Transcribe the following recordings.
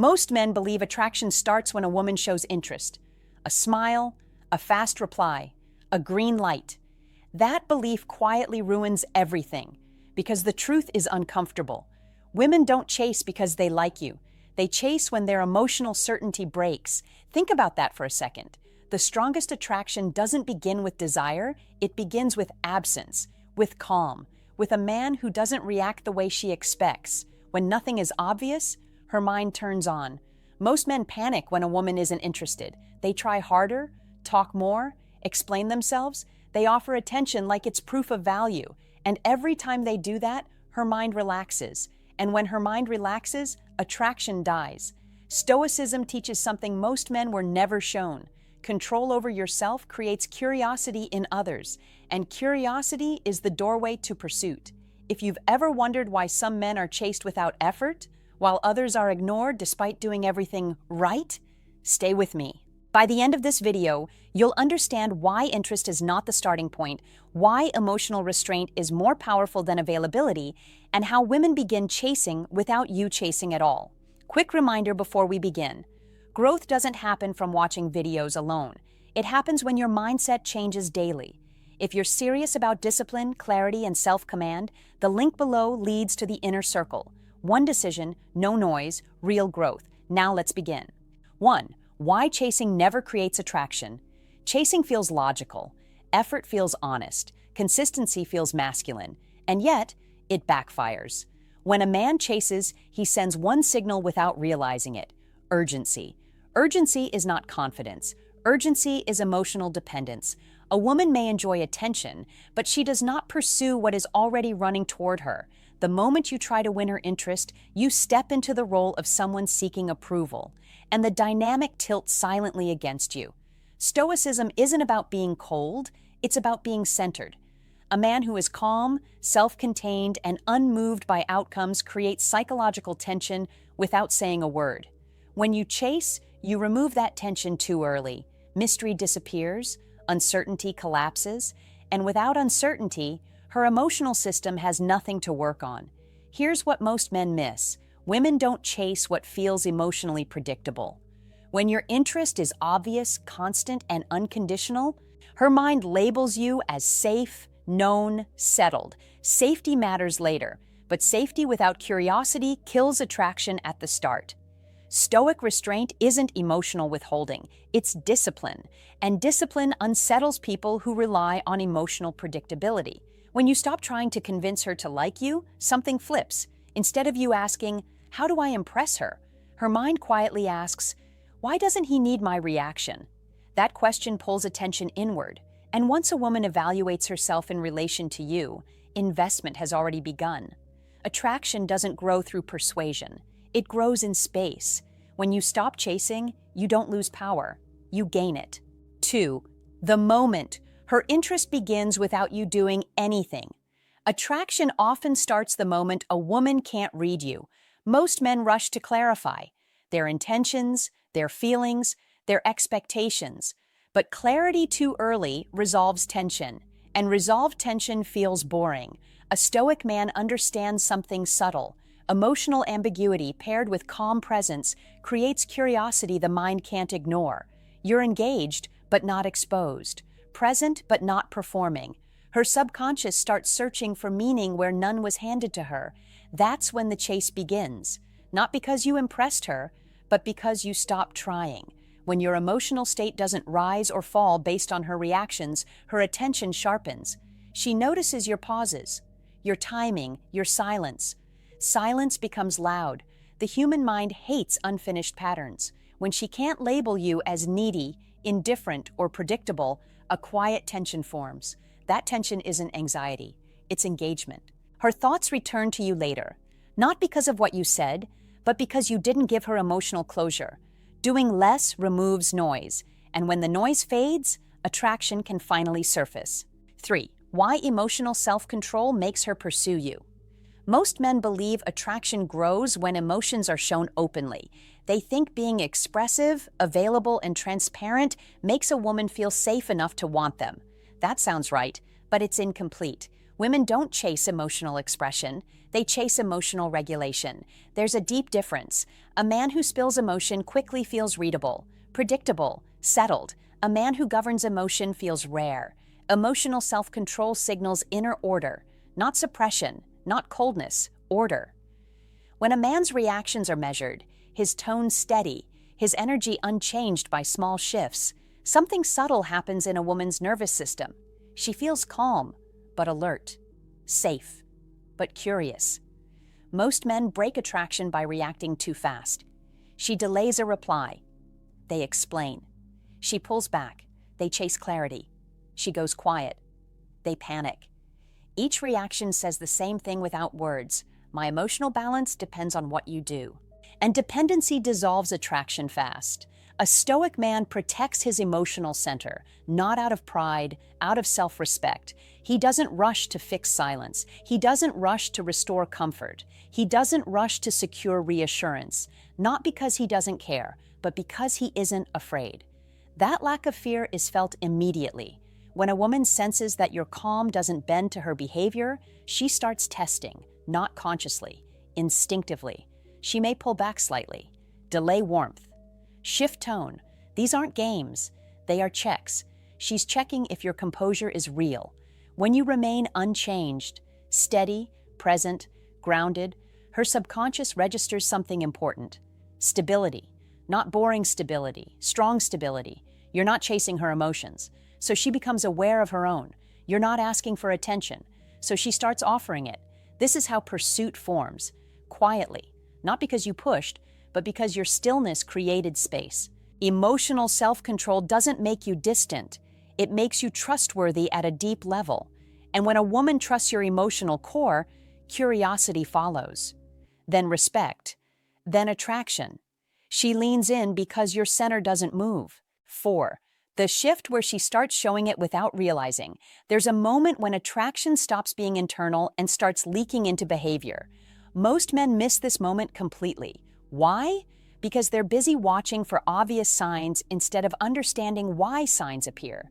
Most men believe attraction starts when a woman shows interest. A smile, a fast reply, a green light. That belief quietly ruins everything, because the truth is uncomfortable. Women don't chase because they like you. They chase when their emotional certainty breaks. Think about that for a second. The strongest attraction doesn't begin with desire, it begins with absence, with calm, with a man who doesn't react the way she expects. When nothing is obvious, her mind turns on. Most men panic when a woman isn't interested. They try harder, talk more, explain themselves. They offer attention like it's proof of value. And every time they do that, her mind relaxes. And when her mind relaxes, attraction dies. Stoicism teaches something most men were never shown. Control over yourself creates curiosity in others, and curiosity is the doorway to pursuit. If you've ever wondered why some men are chased without effort, while others are ignored despite doing everything right, stay with me. By the end of this video, you'll understand why interest is not the starting point, why emotional restraint is more powerful than availability, and how women begin chasing without you chasing at all. Quick reminder before we begin. Growth doesn't happen from watching videos alone. It happens when your mindset changes daily. If you're serious about discipline, clarity, and self-command, the link below leads to the inner circle. One decision, no noise, real growth. Now let's begin. 1. Why chasing never creates attraction. Chasing feels logical. Effort feels honest. Consistency feels masculine. And yet, it backfires. When a man chases, he sends one signal without realizing it: urgency. Urgency is not confidence. Urgency is emotional dependence. A woman may enjoy attention, but she does not pursue what is already running toward her. The moment you try to win her interest, you step into the role of someone seeking approval, and the dynamic tilts silently against you. Stoicism isn't about being cold, it's about being centered. A man who is calm, self-contained, and unmoved by outcomes creates psychological tension without saying a word. When you chase, you remove that tension too early. Mystery disappears, uncertainty collapses, and without uncertainty, her emotional system has nothing to work on. Here's what most men miss. Women don't chase what feels emotionally predictable. When your interest is obvious, constant, and unconditional, her mind labels you as safe, known, settled. Safety matters later, but safety without curiosity kills attraction at the start. Stoic restraint isn't emotional withholding, it's discipline, and discipline unsettles people who rely on emotional predictability. When you stop trying to convince her to like you, something flips. Instead of you asking, "How do I impress her?" her mind quietly asks, "Why doesn't he need my reaction?" That question pulls attention inward, and once a woman evaluates herself in relation to you, investment has already begun. Attraction doesn't grow through persuasion. It grows in space. When you stop chasing, you don't lose power. You gain it. 2. The moment. Her interest begins without you doing anything. Attraction often starts the moment a woman can't read you. Most men rush to clarify their intentions, their feelings, their expectations. But clarity too early resolves tension, and resolved tension feels boring. A Stoic man understands something subtle. Emotional ambiguity paired with calm presence creates curiosity the mind can't ignore. You're engaged, but not exposed. Present, but not performing. Her subconscious starts searching for meaning where none was handed to her. That's when the chase begins. Not because you impressed her, but because you stopped trying. When your emotional state doesn't rise or fall based on her reactions, her attention sharpens. She notices your pauses, your timing, your silence. Silence becomes loud. The human mind hates unfinished patterns. When she can't label you as needy, indifferent, or predictable, a quiet tension forms. That tension isn't anxiety, it's engagement. Her thoughts return to you later, not because of what you said, but because you didn't give her emotional closure. Doing less removes noise, and when the noise fades, attraction can finally surface. 3. Why emotional self-control makes her pursue you. Most men believe attraction grows when emotions are shown openly. They think being expressive, available, and transparent makes a woman feel safe enough to want them. That sounds right, but it's incomplete. Women don't chase emotional expression. They chase emotional regulation. There's a deep difference. A man who spills emotion quickly feels readable, predictable, settled. A man who governs emotion feels rare. Emotional self-control signals inner order, not suppression, not coldness, order. When a man's reactions are measured, his tone steady, his energy unchanged by small shifts, something subtle happens in a woman's nervous system. She feels calm, but alert, safe, but curious. Most men break attraction by reacting too fast. She delays a reply. They explain. She pulls back. They chase clarity. She goes quiet. They panic. Each reaction says the same thing without words. My emotional balance depends on what you do. And dependency dissolves attraction fast. A Stoic man protects his emotional center, not out of pride, out of self-respect. He doesn't rush to fix silence. He doesn't rush to restore comfort. He doesn't rush to secure reassurance, not because he doesn't care, but because he isn't afraid. That lack of fear is felt immediately. When a woman senses that your calm doesn't bend to her behavior, she starts testing, not consciously, instinctively. She may pull back slightly, delay warmth, shift tone. These aren't games, they are checks. She's checking if your composure is real. When you remain unchanged, steady, present, grounded, her subconscious registers something important. Stability, not boring stability, strong stability. You're not chasing her emotions, so she becomes aware of her own. You're not asking for attention, so she starts offering it. This is how pursuit forms, quietly, not because you pushed, but because your stillness created space. Emotional self-control doesn't make you distant. It makes you trustworthy at a deep level. And when a woman trusts your emotional core, curiosity follows. Then respect. Then attraction. She leans in because your center doesn't move. 4. The shift where she starts showing it without realizing. There's a moment when attraction stops being internal and starts leaking into behavior. Most men miss this moment completely. Why? Because they're busy watching for obvious signs instead of understanding why signs appear.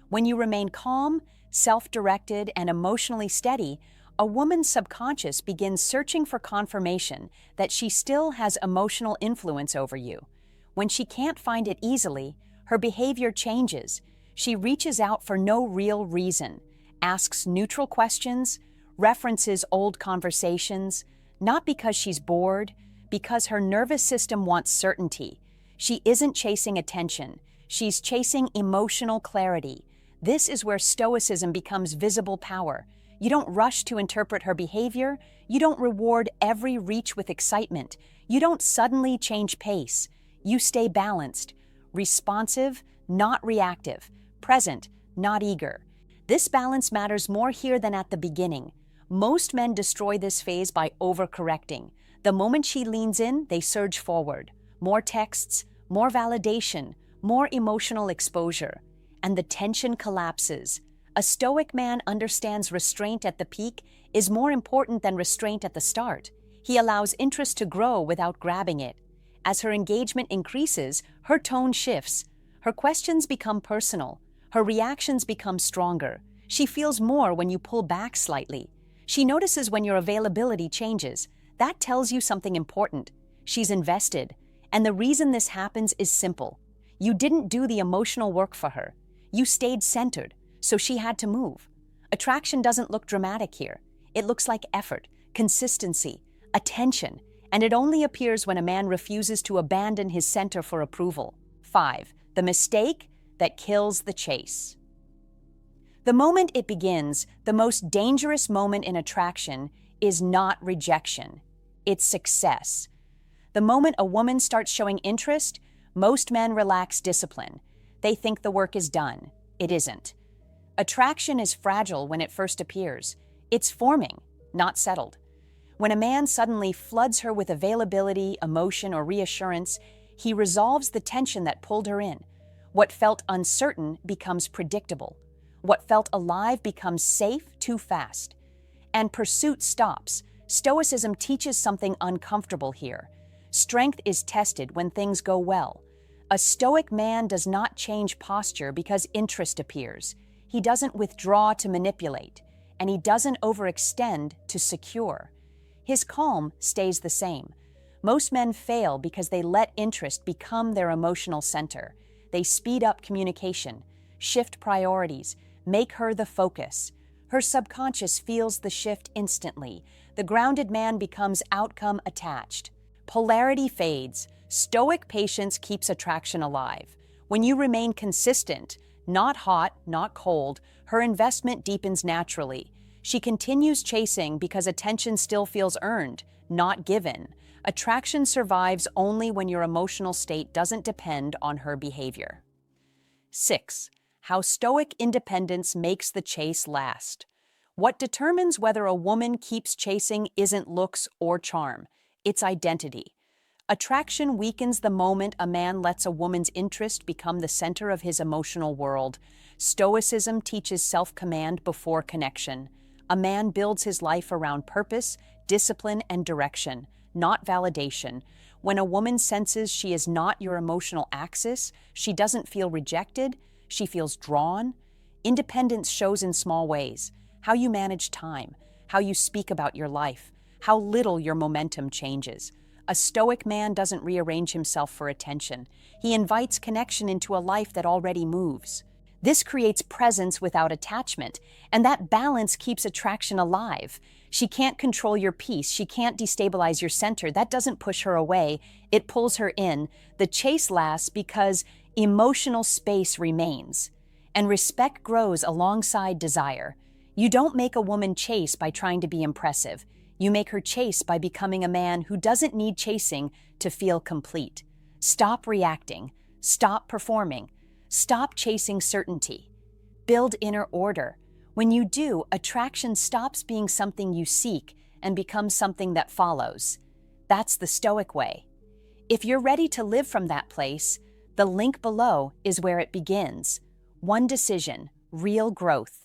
When you remain calm, self-directed, and emotionally steady, a woman's subconscious begins searching for confirmation that she still has emotional influence over you. When she can't find it easily, her behavior changes. She reaches out for no real reason, asks neutral questions, references old conversations, not because she's bored, because her nervous system wants certainty. She isn't chasing attention. She's chasing emotional clarity. This is where Stoicism becomes visible power. You don't rush to interpret her behavior. You don't reward every reach with excitement. You don't suddenly change pace. You stay balanced, responsive, not reactive, present, not eager. This balance matters more here than at the beginning. Most men destroy this phase by overcorrecting. The moment she leans in, they surge forward. More texts, more validation, more emotional exposure. And the tension collapses. A Stoic man understands restraint at the peak is more important than restraint at the start. He allows interest to grow without grabbing it. As her engagement increases, her tone shifts. Her questions become personal. Her reactions become stronger. She feels more when you pull back slightly. She notices when your availability changes. That tells you something important. She's invested. And the reason this happens is simple. You didn't do the emotional work for her. You stayed centered, so she had to move. Attraction doesn't look dramatic here. It looks like effort, consistency, attention, and it only appears when a man refuses to abandon his center for approval. 5. The mistake that kills the chase. The moment it begins, the most dangerous moment in attraction, is not rejection. It's success. The moment a woman starts showing interest, most men relax discipline. They think the work is done. It isn't. Attraction is fragile when it first appears. It's forming, not settled. When a man suddenly floods her with availability, emotion, or reassurance, he resolves the tension that pulled her in. What felt uncertain becomes predictable. What felt alive becomes safe too fast. And pursuit stops. Stoicism teaches something uncomfortable here. Strength is tested when things go well. A Stoic man does not change posture because interest appears. He doesn't withdraw to manipulate, and he doesn't overextend to secure. His calm stays the same. Most men fail because they let interest become their emotional center. They speed up communication, shift priorities, make her the focus. Her subconscious feels the shift instantly. The grounded man becomes outcome attached. Polarity fades. Stoic patience keeps attraction alive. When you remain consistent, not hot, not cold, her investment deepens naturally. She continues chasing because attention still feels earned, not given. Attraction survives only when your emotional state doesn't depend on her behavior. 6. How Stoic independence makes the chase last. What determines whether a woman keeps chasing isn't looks or charm, it's identity. Attraction weakens the moment a man lets a woman's interest become the center of his emotional world. Stoicism teaches self-command before connection. A man builds his life around purpose, discipline, and direction, not validation. When a woman senses she is not your emotional axis, she doesn't feel rejected, she feels drawn. Independence shows in small ways: how you manage time, how you speak about your life, how little your momentum changes. A Stoic man doesn't rearrange himself for attention. He invites connection into a life that already moves. This creates presence without attachment, and that balance keeps attraction alive. She can't control your peace, she can't destabilize your center. That doesn't push her away, it pulls her in. The chase lasts because emotional space remains, and respect grows alongside desire. You don't make a woman chase by trying to be impressive. You make her chase by becoming a man who doesn't need chasing to feel complete. Stop reacting. Stop performing. Stop chasing certainty. Build inner order. When you do, attraction stops being something you seek and becomes something that follows. That's the Stoic way. If you're ready to live from that place, the link below is where it begins. One decision, real growth.